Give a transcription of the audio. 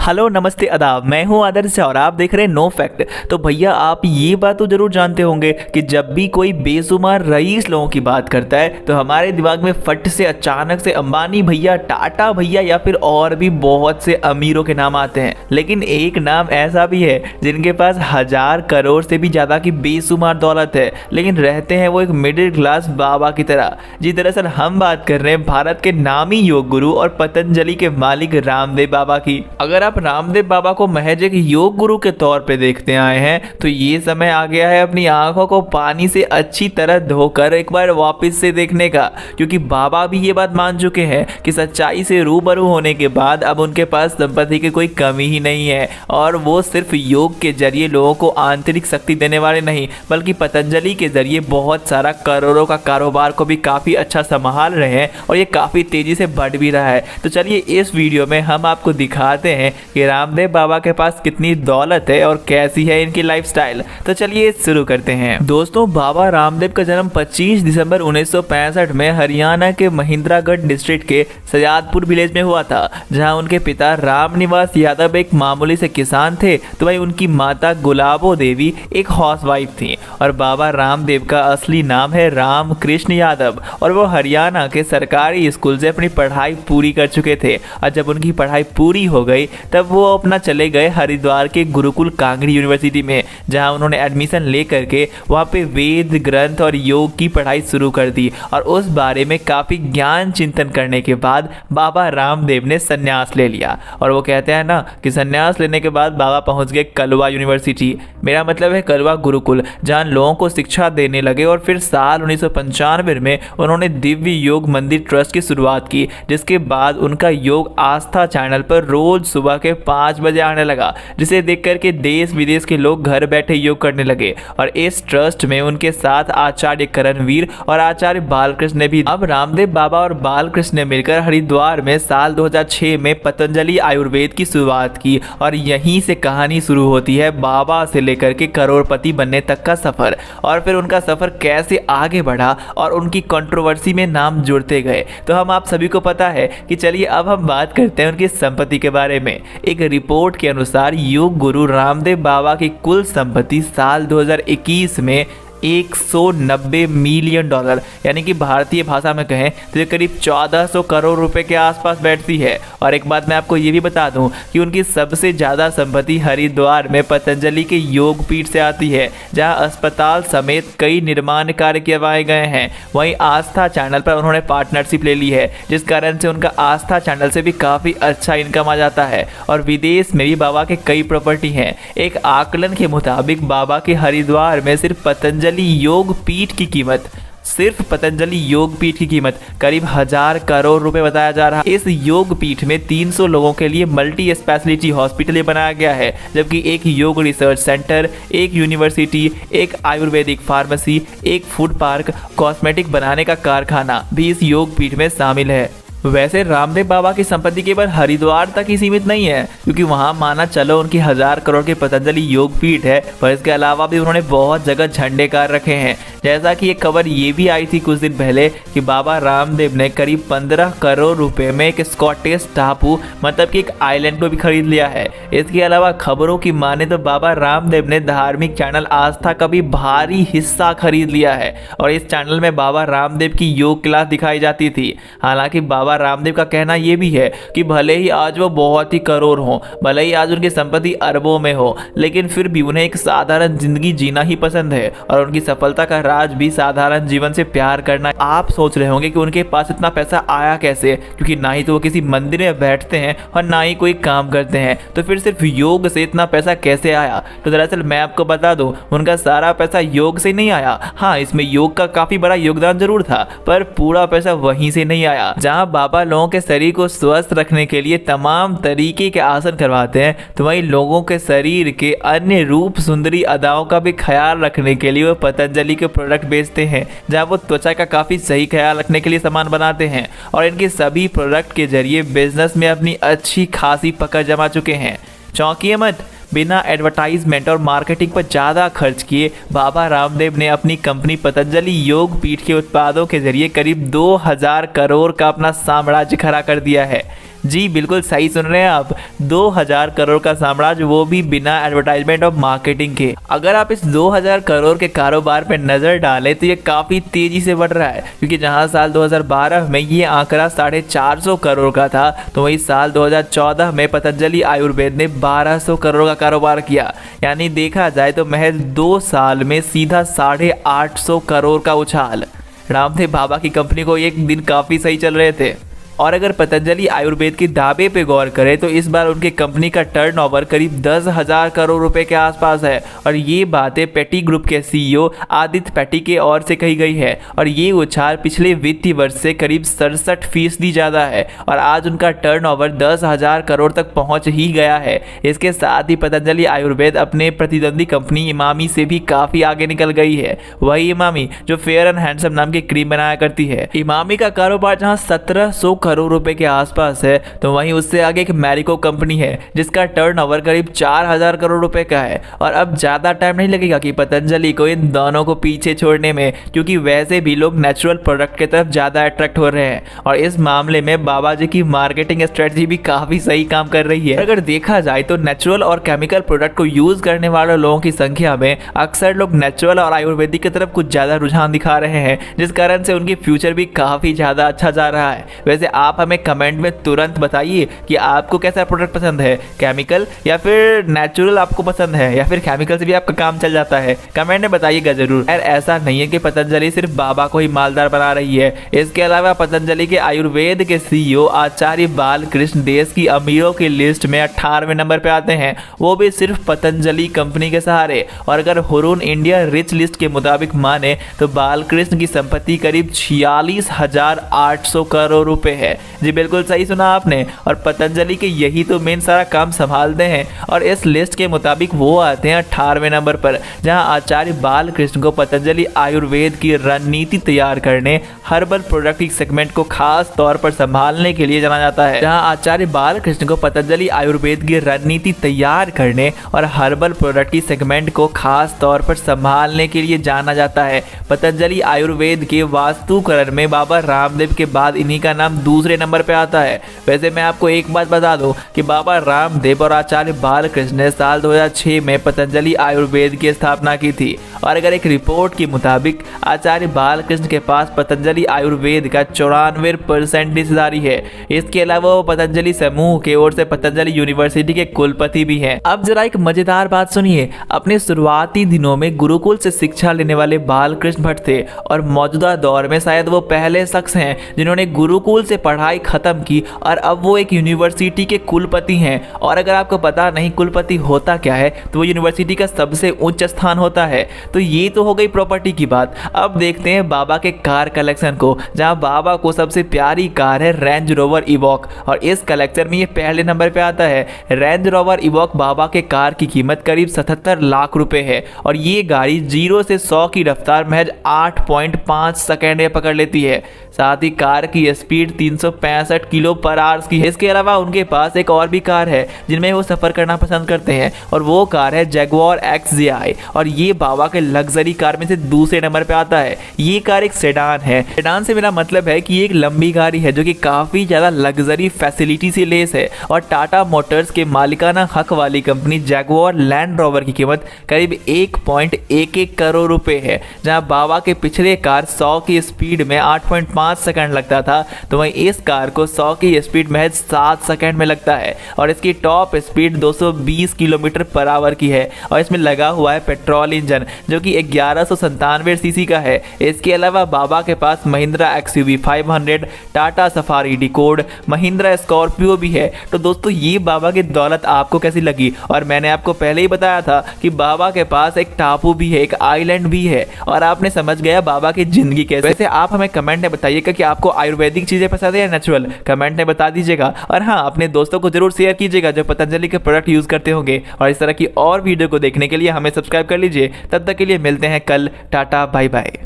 Hello नमस्ते आदाब, मैं हूं आदर्श और आप देख रहे हैं नो फैक्ट। तो भैया आप ये बात तो जरूर जानते होंगे कि जब भी कोई बेशुमार रईस लोगों की बात करता है तो हमारे दिमाग में फट से अचानक से अंबानी भैया, टाटा भैया या फिर और भी बहुत से अमीरों के नाम आते हैं। लेकिन एक नाम ऐसा भी है जिनके पास 1000 करोड़ से भी ज्यादा की बेशुमार दौलत है, लेकिन रहते हैं वो एक मिडिल क्लास बाबा की तरह। जी दरअसल हम बात कर रहे हैं भारत के नामी योग गुरु और पतंजलि के मालिक रामदेव बाबा की। अगर आप रामदेव बाबा को महज एक योग गुरु के तौर पे देखते आए हैं तो ये समय आ गया है अपनी आंखों को पानी से अच्छी तरह धोकर एक बार वापस से देखने का, क्योंकि बाबा भी ये बात मान चुके हैं कि सच्चाई से रूबरू होने के बाद अब उनके पास संपत्ति की कोई कमी ही नहीं है। और वो सिर्फ योग के जरिए लोगों को आंतरिक शक्ति देने वाले नहीं, बल्कि पतंजलि के जरिए बहुत सारा करोड़ों का कारोबार को भी काफी अच्छा संभाल रहे हैं और ये काफी तेजी से बढ़ भी रहा है। तो चलिए इस वीडियो में हम आपको दिखाते हैं कि रामदेव बाबा के पास कितनी दौलत है और कैसी है इनकी लाइफस्टाइल। तो चलिए शुरू करते हैं। दोस्तों, बाबा रामदेव का जन्म 25 दिसंबर 1965 में हरियाणा के महिंद्रागढ़ डिस्ट्रिक्ट के सजादपुर विलेज में हुआ था, जहां उनके पिता रामनिवास यादव एक मामूली से किसान थे तो वही उनकी माता गुलाबो देवी एक हाउसवाइफ थी। और बाबा रामदेव का असली नाम है रामकृष्ण यादव और वो हरियाणा के सरकारी स्कूल से अपनी पढ़ाई पूरी कर चुके थे। और जब उनकी पढ़ाई पूरी हो गई तब वो अपना चले गए हरिद्वार के गुरुकुल कांगड़ी यूनिवर्सिटी में, जहां उन्होंने एडमिशन लेकर के वहां पे वेद ग्रंथ और योग की पढ़ाई शुरू कर दी। और उस बारे में काफी ज्ञान चिंतन करने के बाद बाबा रामदेव ने संन्यास ले लिया। और वो कहते हैं ना कि संन्यास लेने के बाद बाबा पहुंच गए कलवा यूनिवर्सिटी, मेरा मतलब है कलवा गुरुकुल, जहां लोगों को शिक्षा देने लगे। और फिर साल 1995 में उन्होंने दिव्य योग मंदिर ट्रस्ट की शुरुआत की, जिसके बाद उनका योग आस्था चैनल पर रोज सुबह के 5 बजे आने लगा, जिसे देख करके देश विदेश के लोग घर बैठे योग करने लगे। और इस ट्रस्ट में उनके साथ आचार्य करणवीर और आचार्य बालकृष्ण ने भी। अब रामदेव बाबा और बालकृष्ण ने मिलकर हरिद्वार में साल 2006 में पतंजलि आयुर्वेद की शुरुआत की। और यहीं से कहानी शुरू होती है बाबा से लेकर के करोड़पति बनने तक का सफर। और फिर उनका सफर कैसे आगे बढ़ा और उनकी कंट्रोवर्सी में नाम जुड़ते गए तो हम आप सभी को पता है कि चलिए अब हम बात करते हैं उनकी संपत्ति के बारे में। एक रिपोर्ट के अनुसार योग गुरु रामदेव बाबा की कुल संपत्ति साल 2021 में 190 मिलियन डॉलर, यानी कि भारतीय भाषा में कहें तो ये करीब 1400 करोड़ रुपए के आसपास बैठती है। और एक बात मैं आपको ये भी बता दूं कि उनकी सबसे ज़्यादा संपत्ति हरिद्वार में पतंजलि के योग पीठ से आती है, जहां अस्पताल समेत कई निर्माण कार्य करवाए गए हैं। वहीं आस्था चैनल पर उन्होंने पार्टनरशिप ले ली है, जिस कारण से उनका आस्था चैनल से भी काफ़ी अच्छा इनकम आ जाता है। और विदेश में भी बाबा के कई प्रॉपर्टी हैं। एक आकलन के मुताबिक बाबा के हरिद्वार में सिर्फ पतंजलि योग पीठ की कीमत करीब 1000 करोड़ रुपए बताया जा रहा है। इस योग पीठ में 300 लोगों के लिए मल्टी स्पेशलिटी हॉस्पिटल बनाया गया है, जबकि एक योग रिसर्च सेंटर, एक यूनिवर्सिटी, एक आयुर्वेदिक फार्मेसी, एक फूड पार्क, कॉस्मेटिक बनाने का कारखाना भी इस योग पीठ में शामिल है। वैसे रामदेव बाबा की संपत्ति केवल हरिद्वार तक ही सीमित नहीं है, क्योंकि वहां माना चलो उनकी 1000 करोड़ की पतंजलि योग पीठ है, पर इसके अलावा भी उन्होंने बहुत जगह झंडे गाड़ रखे हैं। जैसा कि एक खबर ये भी आई थी कुछ दिन पहले कि बाबा रामदेव ने करीब 15 करोड़ रुपए में एक स्कॉटिश टापू, मतलब कि एक आइलैंड को भी खरीद लिया है। इसके अलावा खबरों की माने तो बाबा रामदेव ने धार्मिक चैनल आस्था का भी भारी हिस्सा खरीद लिया है। और इस चैनल में बाबा रामदेव की योग क्लास दिखाई जाती थी। हालांकि बाबा रामदेव का कहना यह भी है कि भले ही आज वो बहुत ही करोड़ हो, भले ही आज उनकी संपत्ति अरबों में हो, लेकिन फिर भी उन्हें एक साधारण जिंदगी जीना ही पसंद है। और उनकी सफलता का राज भी साधारण जीवन से प्यार करना। आप सोच रहे होंगे कि उनके पास इतना पैसा आया कैसे, क्योंकि ना ही तो वो किसी मंदिर में बैठते हैं और ना ही कोई काम करते हैं, तो फिर सिर्फ योग से इतना पैसा कैसे आया। तो दरअसल मैं आपको बता दूं, उनका सारा पैसा योग से नहीं आया। हाँ, इसमें योग का काफी बड़ा योगदान जरूर था, पर पूरा पैसा वहीं से नहीं आया। जहां बाबा लोगों के शरीर को स्वस्थ रखने के लिए तमाम तरीके के आसन करवाते हैं, तो वहीं लोगों के शरीर के अन्य रूप सुंदरी अदाओं का भी ख्याल रखने के लिए वो पतंजलि के प्रोडक्ट बेचते हैं, जहां वो त्वचा का काफी सही ख्याल रखने के लिए सामान बनाते हैं। और इनके सभी प्रोडक्ट के जरिए बिजनेस में अपनी अच्छी खासी पकड़ जमा चुके हैं। चौंकिए मत, बिना एडवर्टाइजमेंट और मार्केटिंग पर ज़्यादा खर्च किए बाबा रामदेव ने अपनी कंपनी पतंजलि योग पीठ के उत्पादों के जरिए करीब 2000 करोड़ का अपना साम्राज्य खड़ा कर दिया है। जी बिल्कुल सही सुन रहे हैं आप, 2000 करोड़ का साम्राज्य, वो भी बिना एडवर्टाइजमेंट और मार्केटिंग के। अगर आप इस 2000 करोड़ के कारोबार पे नजर डालें तो ये काफी तेजी से बढ़ रहा है, क्योंकि जहां साल 2012 में ये आंकड़ा 450 करोड़ का था, तो वही साल 2014 में पतंजलि आयुर्वेद ने 1200 करोड़ का कारोबार किया। यानी देखा जाए तो महज 2 साल में सीधा 850 करोड़ का उछाल। रामदेव बाबा की कंपनी को एक दिन काफी सही चल रहे थे। और अगर पतंजलि आयुर्वेद के दावे पे गौर करें तो इस बार उनके कंपनी का टर्नओवर करीब 10,000 करोड़ रुपए के आसपास है। और ये बातें पेटी ग्रुप के सीईओ आदित्य पेटी के ओर से कही गई है। और ये उछाल पिछले वित्तीय वर्ष से करीब 67% ज़्यादा है और आज उनका टर्नओवर 10,000 करोड़ तक पहुंच ही गया है। इसके साथ ही पतंजलि आयुर्वेद अपने प्रतिद्वंदी कंपनी इमामी से भी काफ़ी आगे निकल गई है। वही इमामी जो फेयर एंड हैंडसम नाम की क्रीम बनाया करती है। इमामी का कारोबार जहाँ 1700 करोड़ रुपए के आसपास है, तो वहीं उससे आगे एक मैरिको कंपनी है जिसका टर्नओवर करीब 4000 करोड़ रुपए का है। और अब ज़्यादा टाइम नहीं लगेगा कि पतंजलि को इन दोनों को पीछे छोड़ने में, क्योंकि वैसे भी लोग नेचुरल प्रोडक्ट की तरफ ज़्यादा अट्रैक्ट हो रहे हैं। और इस मामले में बाबा जी की मार्केटिंग स्ट्रेटजी भी काफ़ी सही काम कर रही है। अगर देखा जाए तो नेचुरल और केमिकल प्रोडक्ट को यूज़ करने वाले लोगों की संख्या में अक्सर लोग नेचुरल और आयुर्वेदिक की तरफ कुछ ज़्यादा रुझान दिखा रहे हैं, जिस कारण से उनकी फ्यूचर भी काफ़ी ज़्यादा अच्छा जा रहा है। वैसे आप हमें कमेंट में तुरंत बताइए कि आपको कैसा प्रोडक्ट पसंद है, केमिकल या फिर नेचुरल आपको पसंद है, या फिर केमिकल से भी आपका काम चल जाता है। कमेंट में बताइएगा जरूर। यार ऐसा नहीं है कि पतंजलि सिर्फ बाबा को ही मालदार बना रही है, इसके अलावा पतंजलि के आयुर्वेद के सीईओ आचार्य बालकृष्ण देश की अमीरों की लिस्ट में 18वें नंबर पे आते हैं, वो भी सिर्फ पतंजलि कंपनी के सहारे। और अगर हुरून इंडिया रिच लिस्ट के मुताबिक माने तो बालकृष्ण की संपत्ति करीब 46,800 करोड़ रुपए है। जी बिल्कुल सही सुना आपने। और पतंजलि के यही तो मेन सारा काम संभालते हैं। और इस लिस्ट के मुताबिक वो आते हैं 18वें नंबर पर, जहां आचार्य बालकृष्ण को पतंजलि आयुर्वेद की रणनीति तैयार करने, हर्बल प्रोडक्ट की सेगमेंट को खास तौर पर संभालने के लिए जाना जाता है। जहां आचार्य बालकृष्ण को पतंजलि आयुर्वेद की रणनीति तैयार करने और हर्बल प्रोडक्ट की सेगमेंट को खास तौर पर संभालने के लिए जाना जाता है। पतंजलि आयुर्वेद के वास्तुकरण में बाबा रामदेव के बाद इन्हीं का नाम दूसरे नंबर पे आता है। वैसे मैं आपको एक बात बता दूं कि बाबा रामदेव और आचार्य बालकृष्ण ने साल 2006 में पतंजलि आयुर्वेद की स्थापना की थी। और अगर एक रिपोर्ट के मुताबिक आचार्य बालकृष्ण के पास पतंजलि आयुर्वेद का 94% हिस्सेदारी है। इसके अलावा वो पतंजलि समूह की ओर से पतंजलि यूनिवर्सिटी के कुलपति भी हैं। अब जरा एक मजेदार बात सुनिए। अपने शुरुआती दिनों में गुरुकुल से शिक्षा लेने वाले बालकृष्ण भट्ट थे और मौजूदा दौर में शायद वो पहले शख्स हैं जिन्होंने गुरुकुल से पढ़ाई खत्म की और अब वो एक यूनिवर्सिटी के कुलपति हैं। और अगर आपको पता नहीं कुलपति होता क्या है, तो वो यूनिवर्सिटी का सबसे उच्च स्थान होता है। तो ये तो हो गई प्रॉपर्टी की बात। अब देखते हैं बाबा के कार कलेक्शन को, जहां बाबा को सबसे प्यारी कार है रेंज रोवर इवॉक और इस कलेक्शन में ये पहले नंबर पे आता है। रेंज रोवर इवॉक बाबा के कार की कीमत करीब 77 लाख रुपए है और ये गाड़ी 0 से 100 की रफ्तार महज 8.5 सेकेंड में पकड़ लेती है। साथ ही कार की स्पीड 365 किलो पर आवर्स की है। इसके अलावा उनके पास एक और भी कार है जिनमें वो सफर करना पसंद करते हैं और वो कार है जगुआर XJI और ये बाबा के लग्जरी कार में से दूसरे नंबर पे आता है। ये कार एक सेडान है। सेडान से मेरा मतलब है कि ये एक लंबी गाड़ी है जो कि काफी ज्यादा लग्जरी फैसिलिटी से लेस है। और टाटा मोटर्स के मालिकाना हक वाली कंपनी जगुआर लैंड रोवर की कीमत करीब 1.11 करोड़ रुपए है। जहां बाबा के पिछले कार 100 की स्पीड में 8.5 सेकंड लगता था, तो वहीं इस कार को 100 की स्पीड महज 7 सेकंड में लगता है और इसकी top speed 220 kilometre per hour की है। और इसमें लगा हुआ है पेट्रोल इंजन जो कि 1197 सीसी का है। इसके अलावा बाबा के पास Mahindra XUV 500, Tata Safari Dicor, Mahindra Scorpio भी है। तो दोस्तों ये बाबा की दौलत आपको कैसी लगी? और मैंने आपको पहले ही बताया था कि बाबा के पास एक टापू भी है, एक आइलैंड भी है और आपने समझ गया बाबा की जिंदगी कैसे। वैसे आप हमें कमेंट में बताइएगा कि आपको आयुर्वेदिक चीजें पसंद है या नेचुरल, कमेंट में बता दीजिएगा। और हाँ, अपने दोस्तों को जरूर शेयर कीजिएगा जो पतंजलि के प्रोडक्ट यूज करते होंगे। और इस तरह की और वीडियो को देखने के लिए हमें सब्सक्राइब कर लीजिए। तब तक के लिए मिलते हैं कल। Ta-ta bye bye.